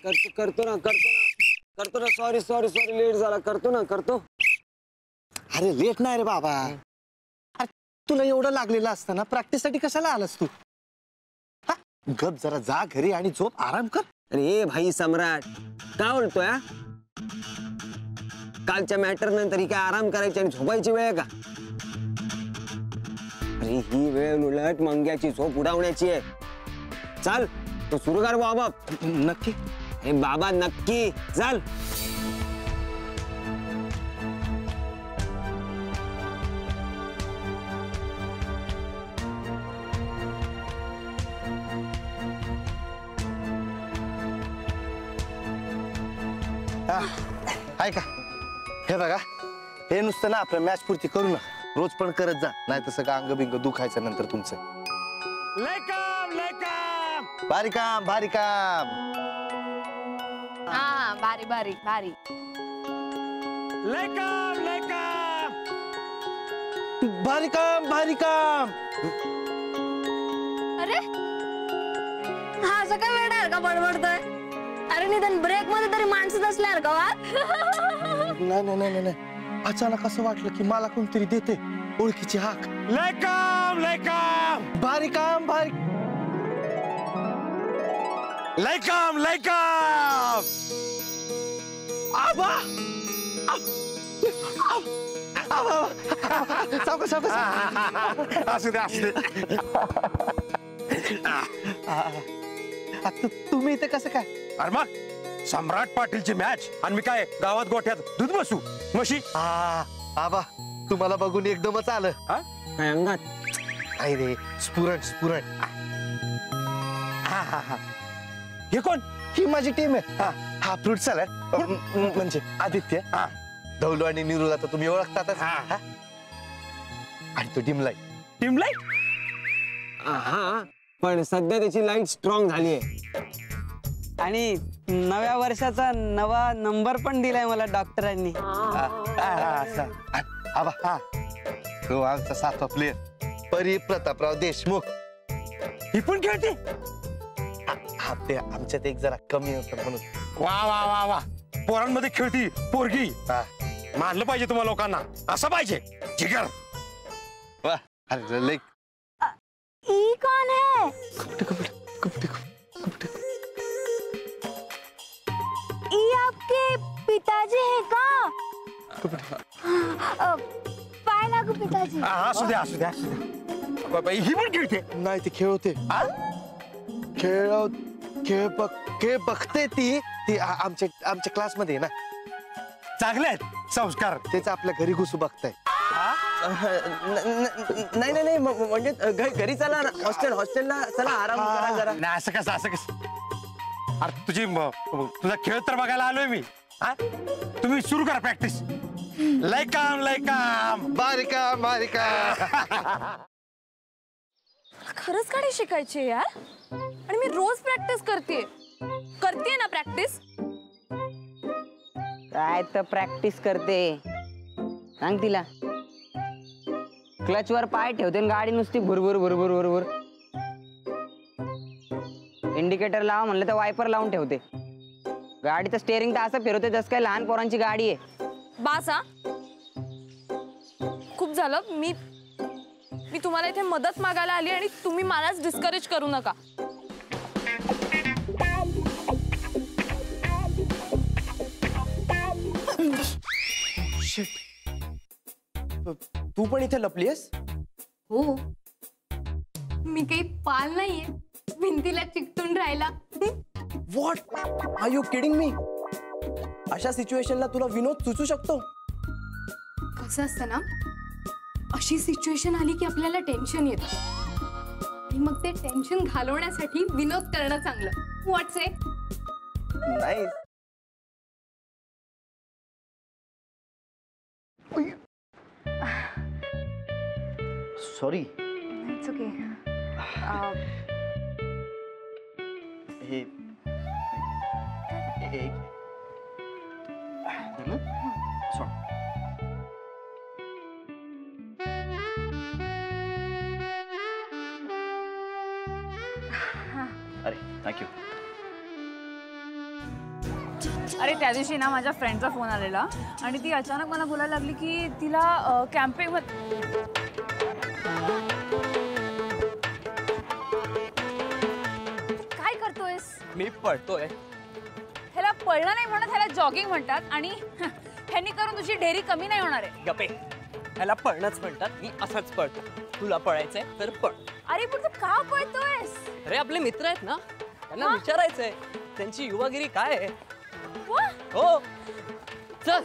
करतो ना sorry late झाला करतो अरे लेट नाही रे बाबा अरे तुला एवढं लागलेलं असतं ना प्रॅक्टिस साठी कशाला आलास तू गप जरा जा घरी आणि झोप आराम कर अरे भाई सम्राट काय बोलतोय कालच्या मॅटर नंतर ही काय आराम करायची आणि झोपायची वेळ आहे का अरे ही वेळ उलट मंग्याची झोप उडवण्याची आहे चाल तो सुरू कर बाबा नक्की हे बाबा नक्की चाल ऐका हे बघा हे नुसतं ना आपल्या मॅच पुरती करू ना रोज पण करत जा नाही तसं का अंग बिंग दुखायचं नंतर तुमचं लय काम भारी काम भारी काम हा भारी भारी भारी लय काम भारी काम भारी काम अरे हा असं काय वेळ का बडबडतोय अरे निदान ब्रेक मध्ये तरी माणसं असल्यावर का वाद नाही अचानक असं वाटलं की मला कोणतरी देते ओळखीची हाक लय काम भारी काम भारी लय काम आबा सावकाश असू दे तुम्ही इथे कसं काय अरे मग सम्राट पाटीलची मॅच आणि मी काय गावात गोठ्यात दूध बसू म्हशी आबा तुम्हाला बघून एकदमच आलं काय अंगात नाही रे स्फुरण हे कोण ही माझी टीम आहे हा फ्रूट सॅलड म्हणजे आदित्य धौलू आणि निरूला तर तुम्ही ओळखतातच आणि तो डिमलाई हा पण सध्या त्याची लाईट स्ट्रॉंग झाली आहे आणि नव्या वर्षाचा नवा नंबर पण दिलाय मला डॉक्टरांनी आबा तो आमचा सातवा प्लेयर परी प्रतापराव देशमुख ही पण खेळते ते आमच्यात एक जरा कमी होतं म्हणून वा पोरांमध्ये खेळती पोरगी मानलं पाहिजे तुम्हाला लोकांना असं पाहिजे जिगर वा अरे लाईक ई कौन है ई आपके पिताजी है का पाय लागू पिताजी असू द्या ही पण खेळते नाही ते खेळ होते खेळ बघते ती आमच्या क्लासमध्ये ना चांगले आहेत संस्कार तेच आपल्या घरी घुसू बघताय नाही म्हणजे घरी चला हॉस्टेलला चला आराम करा जरा नाही असं कसं अरे तुझा खेळ तर बघायला आलोय मी तुम्ही सुरू करा प्रॅक्टिस लय काम बारिका खरंच गाडी शिकायची यार आणि मी रोज प्रॅक्टिस करते ना प्रॅक्टिस काय तर प्रॅक्टिस करते सांग तिला क्लच वर पाय ठेवते आणि गाडी नुसती भुरभुर इंडिकेटर लावा म्हणलं तर वायपर लावून ठेवते गाडीचं स्टेअरिंग तर असं फिरवते जसं काय लहान पोरांची गाडी आहे बासा खूप झालं मी तुम्हाला इथे मदत मागायला आली आणि तुम्ही मलाच डिस्करेज करू नका तू पण इथे लपलीस हो मी काही पाल नाहीये भिंतीला चिकटून राहिला what are you kidding me अशा सिच्युएशनला तुला विनोद सुचू शकतो कसं असतं ना अशी सिच्युएशन आली की आपल्याला टेन्शन येतं आणि मग ते टेन्शन घालवण्यासाठी विनोद करणं चांगलं व्हॉट्स आहे नाही सॉरी इट्स ओके हे अरे थँक्यू अरे त्या दिवशी ना माझ्या फ्रेंडचा फोन आलेला आणि ती अचानक मला बोलायला लागली की तिला कॅम्पिंग काय करतोयस? मी पळतोय. ह्याला पळणं नाही म्हणत, ह्याला जॉगिंग म्हणतात आणि ह्यांनी करून तुझी ढेरी कमी नाही होणार आहे. गपे, ह्याला पळणंच म्हणतात. मी असंच पळतो. तुला पळायचंय तर पळ. अरे पण तू का पळतोयस? अरे आपले मित्र आहेत ना, त्यांना विचारायचंय त्यांची युवागिरी काय आहे. वा, हो चल.